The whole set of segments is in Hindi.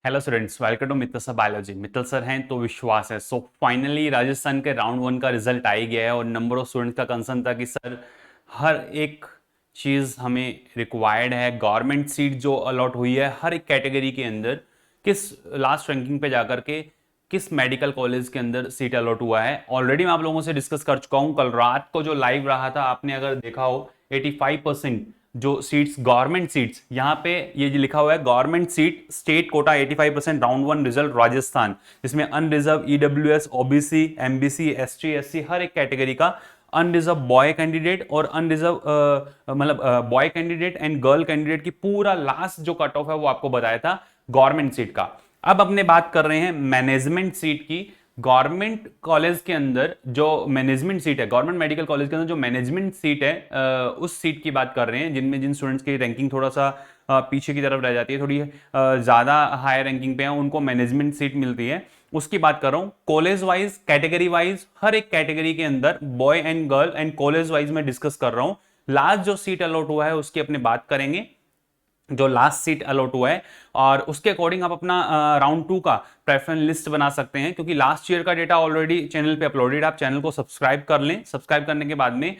Hello students, welcome to Mittal sir biology. Mittal sir हैं तो विश्वास है। सो फाइनली राजस्थान के राउंड वन का रिजल्ट आ ही गया है और नंबर ऑफ स्टूडेंट्स का कंसर्न था कि सर हर एक चीज़ हमें रिक्वायर्ड है। गवर्नमेंट सीट जो अलॉट हुई है हर एक कैटेगरी के अंदर, किस लास्ट रैंकिंग पे जाकर के किस मेडिकल कॉलेज के अंदर सीट अलॉट हुआ है, ऑलरेडी मैं आप लोगों से डिस्कस कर चुका हूं। कल रात को जो लाइव रहा था, आपने अगर देखा हो 85% जो सीट्स गवर्नमेंट सीट्स, यहाँ पे ये लिखा हुआ है government seat state quota 85% round one result Rajasthan, जिसमें unreserved EWS OBC MBC ST SC हर एक कैटेगरी का अनरिजर्व बॉय कैंडिडेट और अनरिजर्व मतलब boy candidate and girl candidate की पूरा लास्ट जो कट ऑफ है वो आपको बताया था गवर्नमेंट सीट का। अब अपने बात कर रहे हैं मैनेजमेंट सीट की। गवर्नमेंट कॉलेज के अंदर जो मैनेजमेंट सीट है, गवर्नमेंट मेडिकल कॉलेज के अंदर जो मैनेजमेंट सीट है, उस सीट की बात कर रहे हैं जिनमें जिन स्टूडेंट्स की रैंकिंग थोड़ा सा पीछे की तरफ रह जाती है, थोड़ी ज्यादा हाई रैंकिंग पे है, उनको मैनेजमेंट सीट मिलती है। उसकी बात कर रहा हूं कॉलेज वाइज, कैटेगरी वाइज, हर एक कैटेगरी के अंदर boy and girl and college wise में डिस्कस कर रहा हूं। लास्ट जो सीट अलॉट हुआ है उसकी अपने बात करेंगे, जो लास्ट सीट अलॉट हुआ है, और उसके अकॉर्डिंग आप अपना राउंड टू का प्रेफरेंस लिस्ट बना सकते हैं, क्योंकि लास्ट ईयर का डेटा ऑलरेडी चैनल पे अपलोडेड। आप चैनल को सब्सक्राइब कर लें। सब्सक्राइब करने के बाद में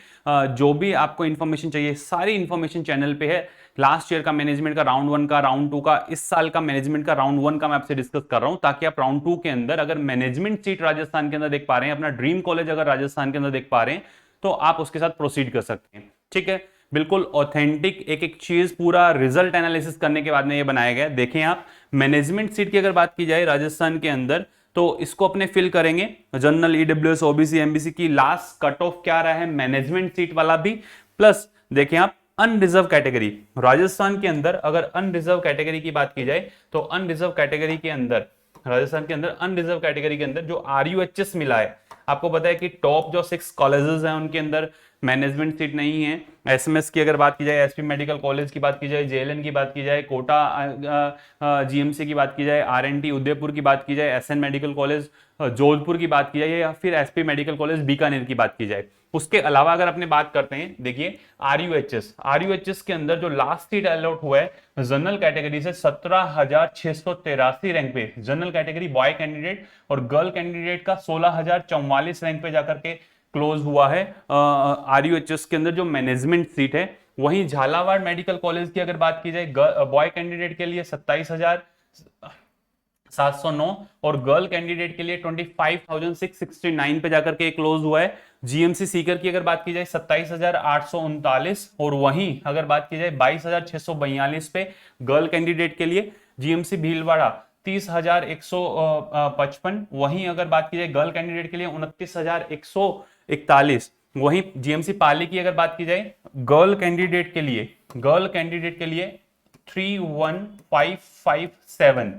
जो भी आपको इन्फॉर्मेशन चाहिए सारी इन्फॉर्मेशन चैनल पे है। लास्ट ईयर का मैनेजमेंट का राउंड वन का, राउंड टू का, इस साल का मैनेजमेंट का राउंड वन का मैं आपसे डिस्कस कर रहा हूं, ताकि आप राउंड टू के अंदर अगर मैनेजमेंट सीट राजस्थान के अंदर देख पा रहे हैं, अपना ड्रीम कॉलेज अगर राजस्थान के अंदर देख पा रहे हैं, तो आप उसके साथ प्रोसीड कर सकते हैं। ठीक है, बिल्कुल ऑथेंटिक एक एक चीज पूरा रिजल्ट एनालिसिस करने के बाद में ये बनाया गया। देखें आप, मैनेजमेंट सीट की अगर बात की जाए राजस्थान के अंदर, तो इसको अपने फिल करेंगे जनरल ईडब्ल्यूएस ओबीसी एमबीसी की लास्ट कट ऑफ क्या रहा है मैनेजमेंट सीट वाला भी, प्लस देखें आप अनरिजर्व कैटेगरी राजस्थान के अंदर। अगर अनरिजर्व कैटेगरी की बात की जाए तो अनरिजर्व कैटेगरी के अंदर राजस्थान के अंदर अनरिजर्व कैटेगरी के अंदर जो आरयूएचएस मिला है, आपको पता है कि टॉप जो 6 कॉलेजेस हैं उनके अंदर मैनेजमेंट सीट नहीं है। एसएमएस की अगर बात की जाए, एसपी मेडिकल कॉलेज की बात की जाए, जेएलएन की बात की जाए, कोटा जीएमसी की बात की जाए, आरएनटी उदयपुर की बात की जाए, एसएन मेडिकल कॉलेज जोधपुर की बात की जाए, या फिर एसपी मेडिकल कॉलेज बीकानेर की बात की जाए। उसके अलावा अगर अपने बात करते हैं, देखिए आरयूएचएस के अंदर जो लास्ट सीट अलॉट हुआ है जनरल कैटेगरी से 17,683 रैंक पे, जनरल कैटेगरी बॉय कैंडिडेट और गर्ल कैंडिडेट का 16,044 रैंक पे जाकर के क्लोज हुआ है आरयूएचएस के अंदर जो मैनेजमेंट सीट है। वहीं झालावाड़ मेडिकल कॉलेज की अगर बात की जाए, बॉय कैंडिडेट के लिए 27,709 और गर्ल कैंडिडेट के लिए 25,669 पे जाकर के क्लोज हुआ है। जीएमसी सीकर की अगर बात की जाए 27,839, और वहीं अगर बात की जाए 22,642 पे गर्ल कैंडिडेट के लिए। जीएमसी भीलवाड़ा 30,155, वहीं अगर बात की जाए गर्ल कैंडिडेट के लिए 29,141। वहीं जीएमसी पाली की अगर बात की जाए गर्ल कैंडिडेट के लिए 31,557,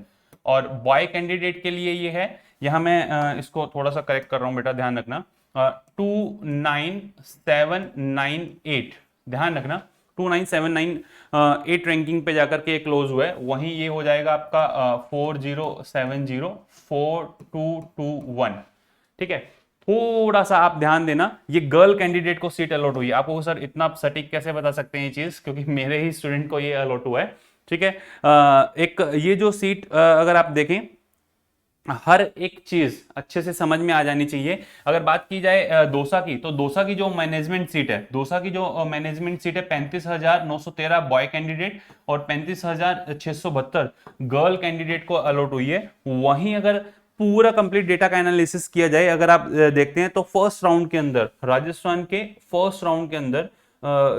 और बॉय कैंडिडेट के लिए ये है, यहां मैं इसको थोड़ा सा करेक्ट कर रहा हूं बेटा, ध्यान रखना, 29,798, ध्यान रखना 29,798 रैंकिंग पे जाकर के क्लोज हुआ है। वहीं ये हो जाएगा आपका 40704221। ठीक है, थोड़ा सा आप ध्यान देना, ये गर्ल कैंडिडेट को सीट अलॉट हुई है। आपको सर इतना सटीक कैसे बता सकते हैं ये चीज, क्योंकि मेरे ही स्टूडेंट को ये अलॉट हुआ है। ठीक है, एक ये जो सीट अगर आप देखें, हर एक चीज अच्छे से समझ में आ जानी चाहिए। अगर बात की जाए दोसा की, तो दोसा की जो मैनेजमेंट सीट है, 35,913 बॉय कैंडिडेट और 35,672 गर्ल कैंडिडेट को अलॉट हुई है। वहीं अगर पूरा कंप्लीट डेटा का एनालिसिस किया जाए, अगर आप देखते हैं तो फर्स्ट राउंड के अंदर, राजस्थान के फर्स्ट राउंड के अंदर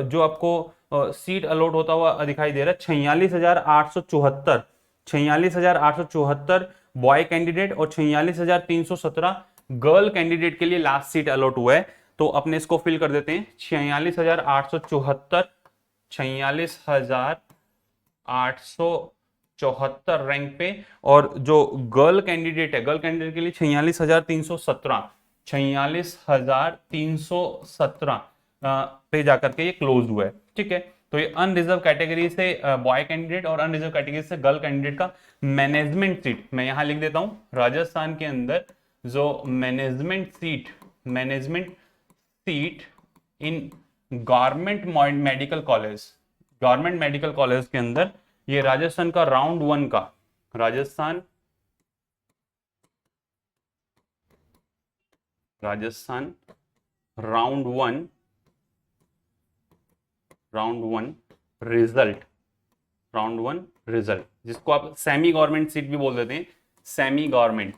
जो आपको सीट अलॉट होता हुआ दिखाई दे रहा है 46,874 बॉय कैंडिडेट और 46,317 गर्ल कैंडिडेट के लिए लास्ट सीट अलॉट हुआ है। तो अपने इसको फिल कर देते हैं, 46,874 रैंक पे, और जो गर्ल कैंडिडेट है, गर्ल कैंडिडेट के लिए 46,317 पे जाकर के ये क्लोज हुआ है। ठीक है, तो ये अनरिजर्व कैटेगरी से बॉय कैंडिडेट और अनरिजर्व कैटेगरी से गर्ल कैंडिडेट का मैनेजमेंट सीट मैं यहां लिख देता हूं। राजस्थान के अंदर जो management seat in government medical college के अंदर, ये राजस्थान का Rajasthan Rajasthan round one result जिसको आप सेमी गवर्नमेंट सीट भी बोल देते हैं, सेमी गवर्नमेंट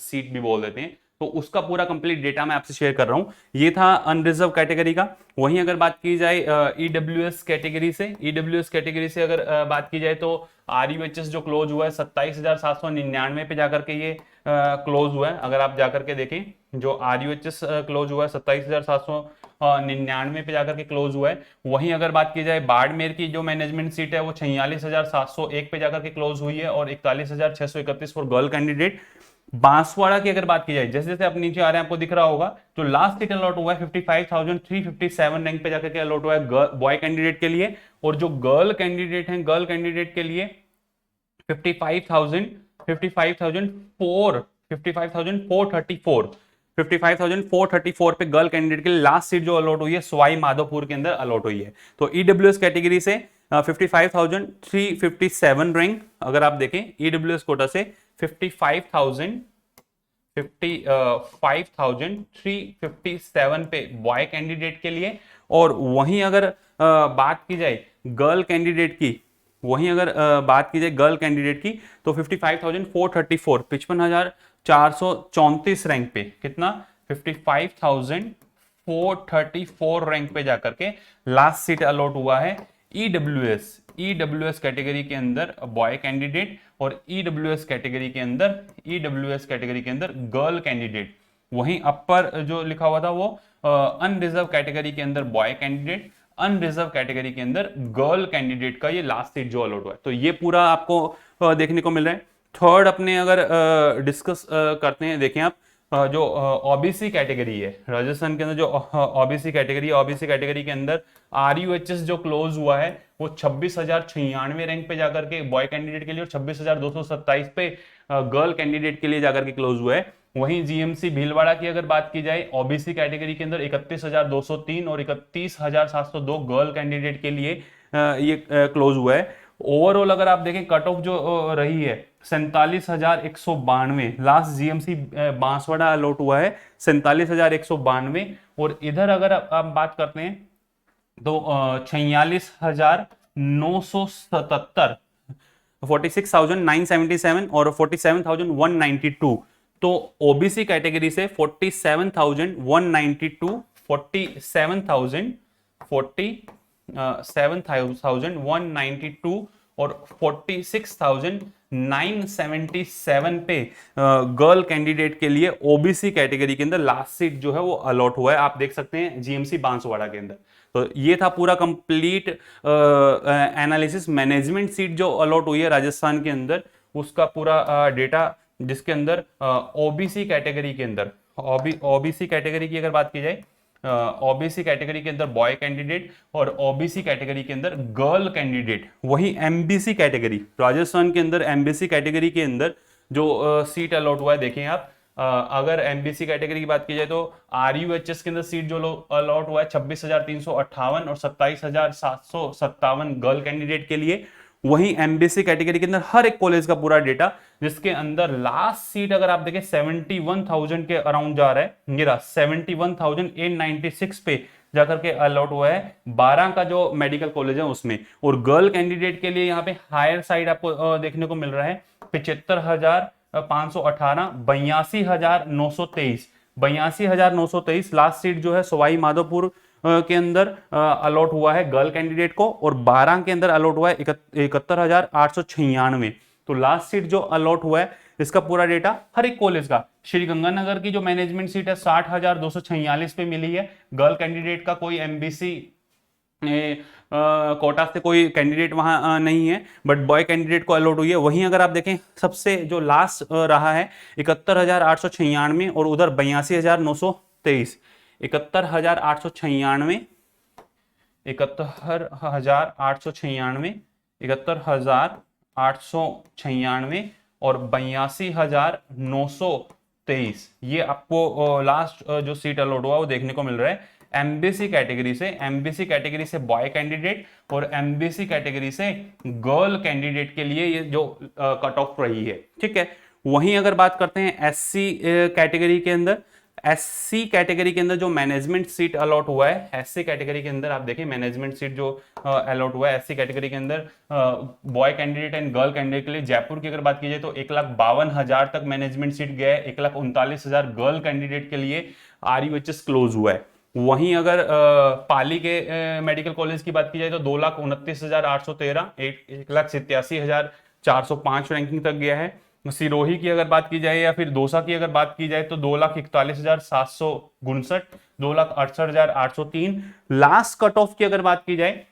सीट भी बोल देते हैं। तो उसका पूरा कंप्लीट डेटा मैं आपसे शेयर कर रहा हूं। ये था अनरिजर्व कैटेगरी का। वहीं अगर बात की जाए ईडब्ल्यूएस कैटेगरी से अगर बात की जाए तो आरयूएचएस जो क्लोज हुआ है 27,799 पे जाकर के ये क्लोज हुआ है। अगर आप जाकर के देखें जो आरयूएचएस क्लोज हुआ है 27,799 पे जाकर के क्लोज हुआ है। वहीं अगर बात की जाए बाड़मेर की जो मैनेजमेंट सीट है वो 46,701 पे जाकर के क्लोज हुई है और 41,631 फॉर गर्ल कैंडिडेट। बांसवाड़ा की अगर बात की जाए, जैसे जैसे आप नीचे आ रहे हैं आपको दिख रहा होगा, जो लास्ट सीट अलॉट हुआ है 55,357 रैंक पे जाकर के अलॉट हुआ है बॉय कैंडिडेट के लिए। और जो गर्ल कैंडिडेट हैं, गर्ल कैंडिडेट के लिए 55,434 पे गर्ल कैंडिडेट के लिए लास्ट सीट जो अलॉट हुई है सवाई माधोपुर के अंदर अलॉट हुई है। तो ईडब्ल्यूएस कैटेगरी से 55,357 रैंक अगर आप देखें ईडब्ल्यूएस कोटा से 55,357 पे बॉय कैंडिडेट के लिए। और वहीं अगर बात की जाए गर्ल कैंडिडेट की, तो 55,434 55,434 रैंक पे कितना 55,434 रैंक पे जाकर के लास्ट सीट अलॉट हुआ है ईडब्ल्यूएस कैटेगरी के अंदर बॉय कैंडिडेट और ईडब्ल्यूएस कैटेगरी के अंदर गर्ल कैंडिडेट। वहीं अपर जो लिखा हुआ था वो अनरिजर्व कैटेगरी के अंदर बॉय कैंडिडेट, अनरिजर्व कैटेगरी के अंदर गर्ल कैंडिडेट का ये लास्ट सीट जो अलॉट हुआ है। तो ये पूरा आपको देखने को मिल रहा है। थर्ड अपने अगर डिस्कस करते हैं, देखें आप जो ओबीसी कैटेगरी है राजस्थान के अंदर, जो ओबीसी कैटेगरी के अंदर आरयूएचएस जो क्लोज हुआ है वो 26,096 रैंक पे जाकर के बॉय कैंडिडेट के लिए और 26,227 पे गर्ल कैंडिडेट के लिए जाकर के क्लोज हुआ है। वहीं जीएमसी भीलवाड़ा की अगर बात की जाए ओबीसी कैटेगरी के अंदर 31,203 और 31,702 गर्ल कैंडिडेट के लिए ये क्लोज हुआ है। ओवरऑल अगर आप देखें कट ऑफ जो रही है 47,192, लास्ट जीएमसी बांसवाड़ा अलॉट हुआ है 47,192। और इधर अगर आप बात करते हैं तो 46,977 46,977 और 47,192। तो ओबीसी कैटेगरी से 47,192 47,192 और 46,977 पे गर्ल कैंडिडेट के लिए ओबीसी कैटेगरी के अंदर लास्ट सीट जो है वो अलॉट हुआ है। आप देख सकते हैं जीएमसी बांसवाड़ा के अंदर। तो ये था पूरा कंप्लीट एनालिसिस। मैनेजमेंट सीट जो अलॉट हुई है राजस्थान के अंदर उसका पूरा डेटा, जिसके अंदर ओबीसी कैटेगरी के अंदर ओबीसी कैटेगरी की अगर बात की जाए ओबीसी कैटेगरी के अंदर बॉय कैंडिडेट और ओबीसी कैटेगरी के अंदर गर्ल कैंडिडेट। वही एमबीसी कैटेगरी राजस्थान के अंदर एमबीसी कैटेगरी के अंदर जो सीट अलॉट हुआ है, देखें आप अगर एमबीसी कैटेगरी की बात की जाए तो आरयूएचएस के अंदर सीट जो अलॉट हुआ है 26,358 और 27,757 गर्ल कैंडिडेट के लिए। वहीं एमबीसी कैटेगरी के अंदर हर एक कॉलेज का पूरा डेटा, जिसके अंदर लास्ट सीट अगर आप देखें 71,000 के अराउंड जा रहा है, ये रहा 71,896 पे जाकर के अलॉट हुआ है 12 का जो मेडिकल कॉलेज है उसमें। और गर्ल कैंडिडेट के लिए यहाँ पे हायर साइड आपको देखने को मिल रहा है 75,518 82,923 लास्ट सीट जो है सवाई माधोपुर के अंदर अलॉट हुआ है गर्ल कैंडिडेट को और 12 के अंदर अलॉट हुआ है 71,896। तो लास्ट सीट जो अलॉट हुआ है इसका पूरा डेटा हर एक कॉलेज का। श्री गंगानगर की जो मैनेजमेंट सीट है 60,246 पे मिली है। गर्ल कैंडिडेट का कोई एमबीसी कोटा से कोई कैंडिडेट वहां नहीं है, बट बॉय कैंडिडेट को अलॉट हुई है। वहीं अगर आप देखें सबसे जो लास्ट रहा है 71,896 और उधर 82,923 71,896 और 82,923 ये आपको लास्ट जो सीट अलॉट हुआ वो देखने को मिल रहा है एमबीसी कैटेगरी से बॉय कैंडिडेट और एमबीसी कैटेगरी से गर्ल कैंडिडेट के लिए ये जो कट ऑफ रही है, ठीक है। वहीं अगर बात करते हैं एससी कैटेगरी के अंदर, एससी कैटेगरी के अंदर जो मैनेजमेंट सीट अलॉट हुआ है, एससी कैटेगरी के अंदर आप देखिए मैनेजमेंट सीट जो अलॉट हुआ है एससी कैटेगरी के अंदर boy candidate and girl candidate के लिए, जयपुर की अगर बात की जाए तो 1,52,000 तक मैनेजमेंट सीट गया है, 1,39,000 गर्ल कैंडिडेट के लिए RUHS क्लोज हुआ है। वहीं अगर पाली के मेडिकल कॉलेज की बात की जाए तो 2,29,813, 1,87,405 रैंकिंग तक गया है। सिरोही की अगर बात की जाए या फिर दौसा की अगर बात की जाए तो 2,41,759, 2,68,803। लास्ट कट ऑफ की अगर बात की जाए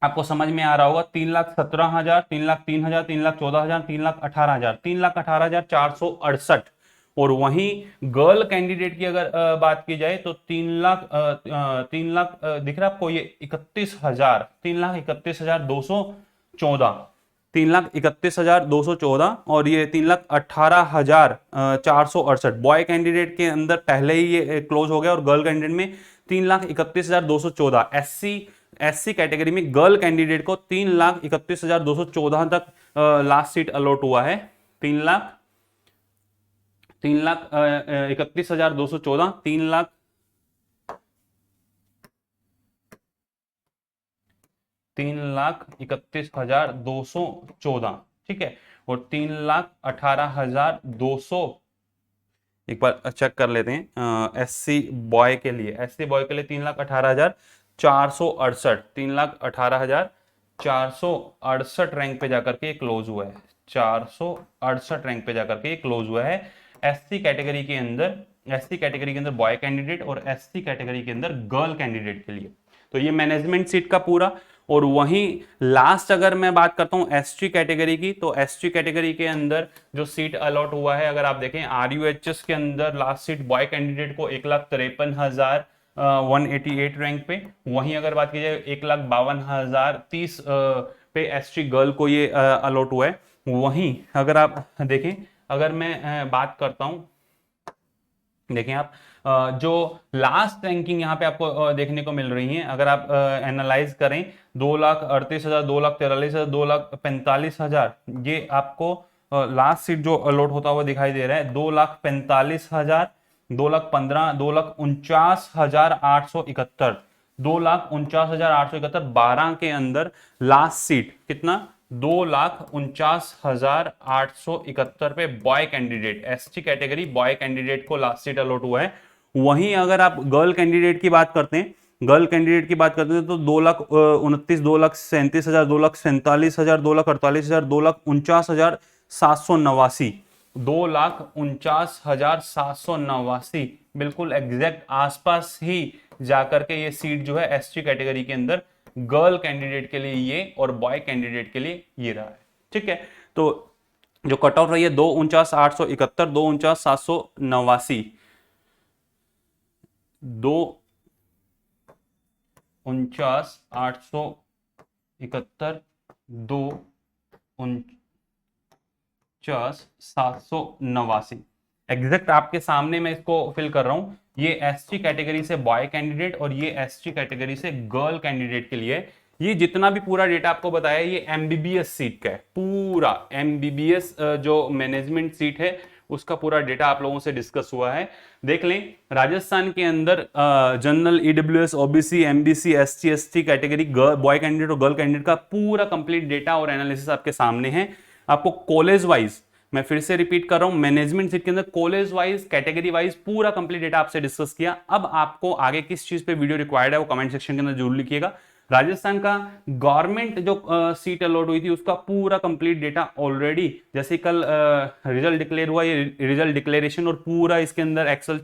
आपको समझ में आ रहा होगा, 3,17,000, 3,03,000, 3,14,000, 3,18,000, 3,18,468। और वहीं गर्ल कैंडिडेट की अगर बात की जाए तो 3 लाख दिख रहा है आपको, ये 31,000, 3,31,214, 3,31,214 और ये 3,18,468 बॉय कैंडिडेट के अंदर पहले ही ये क्लोज हो गया और गर्ल कैंडिडेट में 3,31,214। एससी कैटेगरी में गर्ल कैंडिडेट को 3,31,214 तक लास्ट सीट अलॉट हुआ है। 3,31,214, 3,31,214, ठीक है। और 3,18,200 एक बार चेक कर लेते हैं एससी बॉय के लिए, 3,18,468, 3,18,468 रैंक पे जाकर के क्लोज हुआ है, 468 रैंक पे जाकर के क्लोज हुआ है एससी कैटेगरी के अंदर, एससी कैटेगरी के अंदर बॉय कैंडिडेट और एससी कैटेगरी के अंदर गर्ल कैंडिडेट के लिए। तो ये मैनेजमेंट सीट का पूरा। और वहीं लास्ट अगर मैं बात करता हूं एसटी कैटेगरी की, तो एसटी कैटेगरी के अंदर जो सीट अलॉट हुआ है अगर आप देखें RUHS के अंदर लास्ट सीट बॉय कैंडिडेट को 1,53,188 रैंक पे। वहीं अगर बात की जाए 1,52,030 पे एसटी गर्ल को ये अलॉट हुआ है। वहीं अगर आप देखें, अगर मैं बात करता हूं, देखें आप जो लास्ट रैंकिंग यहाँ पे आपको देखने को मिल रही है, अगर आप एनालाइज करें 2,38,000, 2,43,000, 2,45,000, ये आपको लास्ट सीट जो अलॉट होता हुआ दिखाई दे रहा है 2,45,000, 2,15,000, 2,49,871, 2,49,871, 12 के अंदर लास्ट सीट कितना, 2,49,871 पे boy candidate, ST category boy candidate को लास्ट सीट अलॉट हुआ है। वहीं अगर आप गर्ल कैंडिडेट की बात करते हैं, गर्ल कैंडिडेट की बात करते हैं तो 2,29,000, 2,37,000, 2,47,000, 2,48,000, 2,49,789, 2,49,789, बिल्कुल एग्जैक्ट आसपास ही जाकर के ये सीट जो है एसटी कैटेगरी के अंदर गर्ल कैंडिडेट के लिए ये और बॉय कैंडिडेट के लिए ये रहा है, ठीक है। तो जो कट ऑफ रही है 2,49,871, 2,49,789, 2,49,871, 2,49,789 एग्जैक्ट आपके सामने मैं इसको फिल कर रहा हूं। ये एसटी कैटेगरी से बॉय कैंडिडेट और ये एसटी कैटेगरी से गर्ल कैंडिडेट के लिए। ये जितना भी पूरा डेटा आपको बताया ये एमबीबीएस सीट का है, पूरा एमबीबीएस जो मैनेजमेंट सीट है उसका पूरा डेटा आप लोगों से डिस्कस हुआ है। देख लें राजस्थान के अंदर general, EWS, OBC, MBC, ST, ST category, boy candidate और गर्ल कैंडिडेट का पूरा कंप्लीट डेटा और एनालिसिस आपके सामने है। आपको कॉलेज वाइज, मैं फिर से रिपीट कर रहा हूं, मैनेजमेंट सीट के अंदर कॉलेज वाइज, कैटेगरी वाइज पूरा कंप्लीट डेटा आपसे डिस्कस किया। अब आपको आगे किस चीज पे वीडियो रिक्वायर्ड है वो कमेंट सेक्शन के अंदर जरूर लिखिएगा। राजस्थान का गवर्नमेंट जो सीट अलॉट हुई थी उसका पूरा कंप्लीट डेटा ऑलरेडी, जैसे कल रिजल्ट डिक्लेयर हुआ, ये रिजल्ट डिक्लेरेशन और पूरा इसके अंदर एक्सेल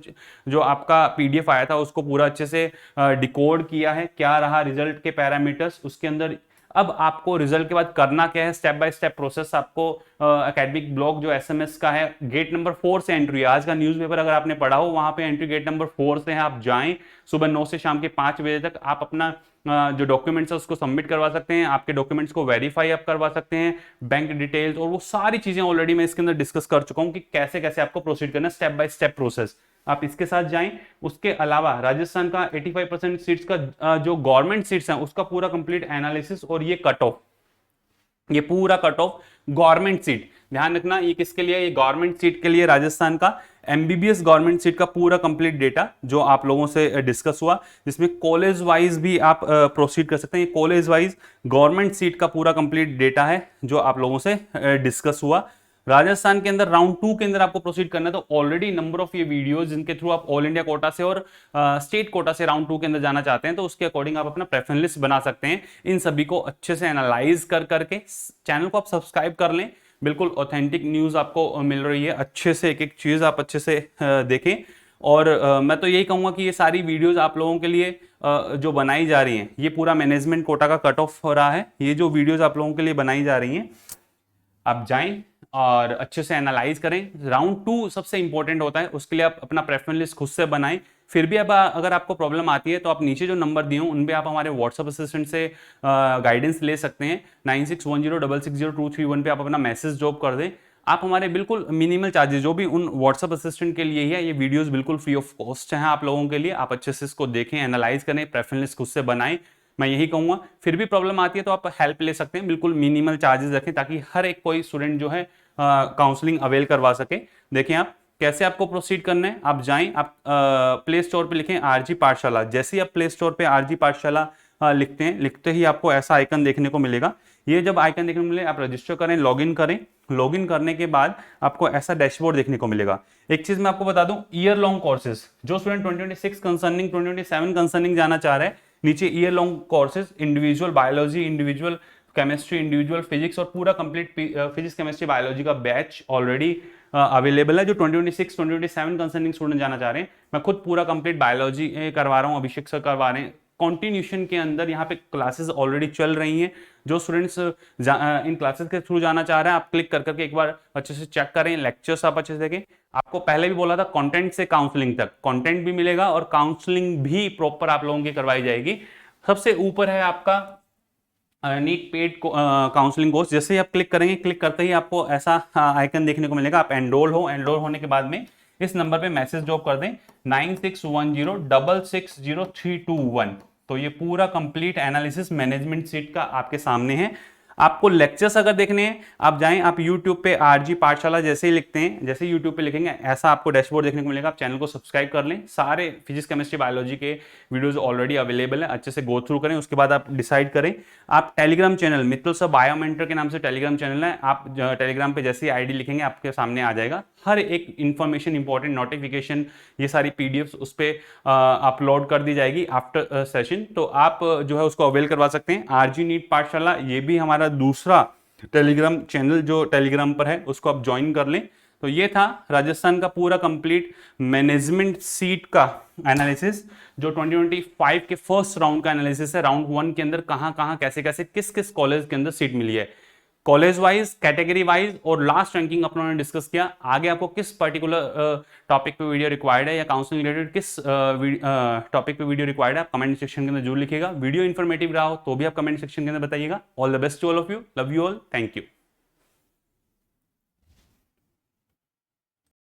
जो आपका पीडीएफ आया था उसको पूरा अच्छे से डिकोड किया है, क्या रहा रिजल्ट के पैरामीटर्स उसके अंदर। अब आपको रिजल्ट के बाद करना क्या है, स्टेप बाय स्टेप प्रोसेस आपको एकेडमिक ब्लॉग जो एसएमएस का है गेट नंबर 4 से एंट्री है। आज का न्यूज़पेपर अगर आपने पढ़ा हो वहां पे एंट्री गेट नंबर 4 से है, आप जाएं सुबह 9 से शाम के 5 बजे तक आप अपना जो डॉक्यूमेंट्स है उसको सबमिट करवा सकते हैं, आपके डॉक्यूमेंट्स को वेरीफाई आप करवा सकते हैं, बैंक डिटेल्स और वो सारी चीजें ऑलरेडी मैं इसके अंदर डिस्कस कर चुका हूं कि कैसे कैसे आपको प्रोसीड करना है, स्टेप बाय स्टेप प्रोसेस। आप इसके साथ जाएं। उसके अलावा राजस्थान का 85% सीट्स का जो गवर्नमेंट सीट्स हैं उसका पूरा कंप्लीट एनालिसिस और ये कट ऑफ, ये पूरा कट ऑफ गवर्नमेंट सीट, ध्यान रखना ये किसके लिए, ये गवर्नमेंट सीट के लिए राजस्थान का एमबीबीएस गवर्नमेंट सीट का पूरा कंप्लीट डेटा जो आप लोगों से डिस्कस हुआ, जिसमें कॉलेज वाइज भी आप प्रोसीड कर सकते हैं। कॉलेज वाइज गवर्नमेंट सीट का पूरा कंप्लीट डेटा है जो आप लोगों से डिस्कस हुआ। राजस्थान के अंदर राउंड 2 के अंदर आपको प्रोसीड करना है, तो ऑलरेडी नंबर ऑफ ये वीडियोस जिनके थ्रू आप ऑल इंडिया कोटा से और स्टेट कोटा से राउंड 2 के अंदर जाना चाहते हैं, तो उसके अकॉर्डिंग आप अपना प्रेफरेंस लिस्ट बना सकते हैं। इन सभी को अच्छे से एनालाइज कर करके चैनल को आप सब्सक्राइब कर लें, बिल्कुल ऑथेंटिक न्यूज आपको मिल रही है, अच्छे से एक एक चीज आप अच्छे से देखें। और मैं तो यही कहूंगा कि ये सारी वीडियोस आप लोगों के लिए जो बनाई जा रही हैं, ये पूरा मैनेजमेंट कोटा का कट ऑफ हो रहा है, ये जो वीडियोस आप लोगों के लिए बनाई जा रही हैं, आप जाएं और अच्छे से एनालाइज करें। राउंड 2 सबसे इंपॉर्टेंट होता है, उसके लिए आप अपना प्रेफरेंस लिस्ट खुद से बनाएं। फिर भी अब अगर आपको प्रॉब्लम आती है तो आप नीचे जो नंबर दिए हो उन पे आप हमारे व्हाट्सएप असिस्टेंट से गाइडेंस ले सकते हैं। 9610660231 पे आप अपना मैसेज ड्रॉप कर दें। आप हमारे बिल्कुल मिनिमल चार्जेस जो भी उन व्हाट्सएप असिस्टेंट के लिए ही है, ये वीडियोस बिल्कुल फ्री ऑफ कॉस्ट हैं आप लोगों के लिए। आप अच्छे से इसको देखें, एनालाइज करें, प्रेफरेंस लिस्ट खुद से बनाएं। मैं यही कहूंगा, फिर भी प्रॉब्लम आती है तो आप हेल्प ले सकते हैं, बिल्कुल मिनिमल चार्जेस रखें ताकि हर एक कोई स्टूडेंट जो है काउंसलिंग अवेल करवा सके। देखें आप कैसे आपको प्रोसीड करना है, आप जाएं, आप प्ले स्टोर पे लिखें आरजी पाठशाला। जैसे ही आप प्ले स्टोर पे आरजी पाठशाला लिखते हैं, लिखते ही आपको ऐसा आइकन देखने को मिलेगा। ये जब आइकन देखने को मिले आप रजिस्टर करें, लॉगिन करें। लॉगिन करने के बाद आपको ऐसा डैशबोर्ड देखने को मिलेगा। एक चीज मैं आपको बता दूं, ईयर लॉन्ग कोर्सेज जो स्टूडेंट 2026 कंसर्निंग 2027 कंसर्निंग जाना चाह रहे हैं, नीचे year long courses, individual biology, individual chemistry, individual physics और पूरा कंप्लीट फिजिक्स केमिस्ट्री बायोलॉजी का बैच ऑलरेडी अवेलेबल है। जो 2026 2027 कंसर्निंग स्टूडेंट जाना चाह रहे हैं, मैं खुद पूरा कंप्लीट बायोलॉजी करवा रहा हूँ, अभिषेक सर करवा रहे हैं। कॉन्टिन्यूशन के अंदर यहाँ पे क्लासेस ऑलरेडी चल रही हैं। जो स्टूडेंट्स इन क्लासेस के थ्रू जाना चाह रहे हैं, आप क्लिक कर करके एक बार अच्छे से चेक करें, लेक्चर्स आप अच्छे से देखें। आपको पहले भी बोला था कंटेंट से काउंसलिंग तक, कंटेंट भी मिलेगा और काउंसलिंग भी प्रॉपर आप लोगों की करवाई जाएगी। सबसे ऊपर है आपका नीट पेड काउंसलिंग कोर्स। जैसे ही आप क्लिक करेंगे, क्लिक करते ही आपको ऐसा आइकन देखने को मिलेगा। आप एनरोल हो, एनरोल होने के बाद में इस नंबर पे मैसेज ड्रॉप कर दें 9610660321। तो ये पूरा कंप्लीट एनालिसिस मैनेजमेंट सीट का आपके सामने है। आपको लेक्चर्स अगर देखने हैं, आप जाएं, आप YouTube पे आरजी पाठशाला जैसे ही लिखते हैं, जैसे YouTube पे लिखेंगे ऐसा आपको डैशबोर्ड देखने को मिलेगा। आप चैनल को सब्सक्राइब कर लें, सारे फिजिक्स केमिस्ट्री बायोलॉजी के वीडियोस ऑलरेडी अवेलेबल है, अच्छे से गो थ्रू करें। उसके बाद आप डिसाइड करें। आप टेलीग्राम चैनल मित्तल सर बायोमेंटर के नाम से टेलीग्राम चैनल है, आप टेलीग्राम पे जैसे ही आईडी लिखेंगे आपके सामने आ जाएगा। हर एक इंफॉर्मेशन, इंपॉर्टेंट नोटिफिकेशन, ये सारी पीडीएफ उस पर अपलोड कर दी जाएगी आफ्टर सेशन। तो आप जो है उसको अवेल करवा सकते हैं। आरजी नीट पाठशाला ये भी हमारा दूसरा टेलीग्राम चैनल जो टेलीग्राम पर है, उसको आप ज्वाइन कर लें। तो ये था राजस्थान का पूरा कंप्लीट मैनेजमेंट सीट का एनालिसिस, जो 2025 के फर्स्ट राउंड का एनालिसिस है। राउंड 1 के अंदर कहां कहां कैसे कैसे किस किस कॉलेज के अंदर सीट मिली है, कॉलेज वाइज, कैटेगरी वाइज और लास्ट रैंकिंग अपनों ने डिस्कस किया। आगे आपको किस पर्टिकुलर टॉपिक पे वीडियो रिक्वायर्ड है या काउंसलिंग रिलेटेड किस टॉपिक पे वीडियो रिक्वायर्ड है, आप कमेंट सेक्शन के अंदर जरूर लिखिएगा। वीडियो इन्फॉर्मेटिव रहा हो तो भी आप कमेंट सेक्शन के अंदर बताइएगा। All the best to all of you, love you all, thank you.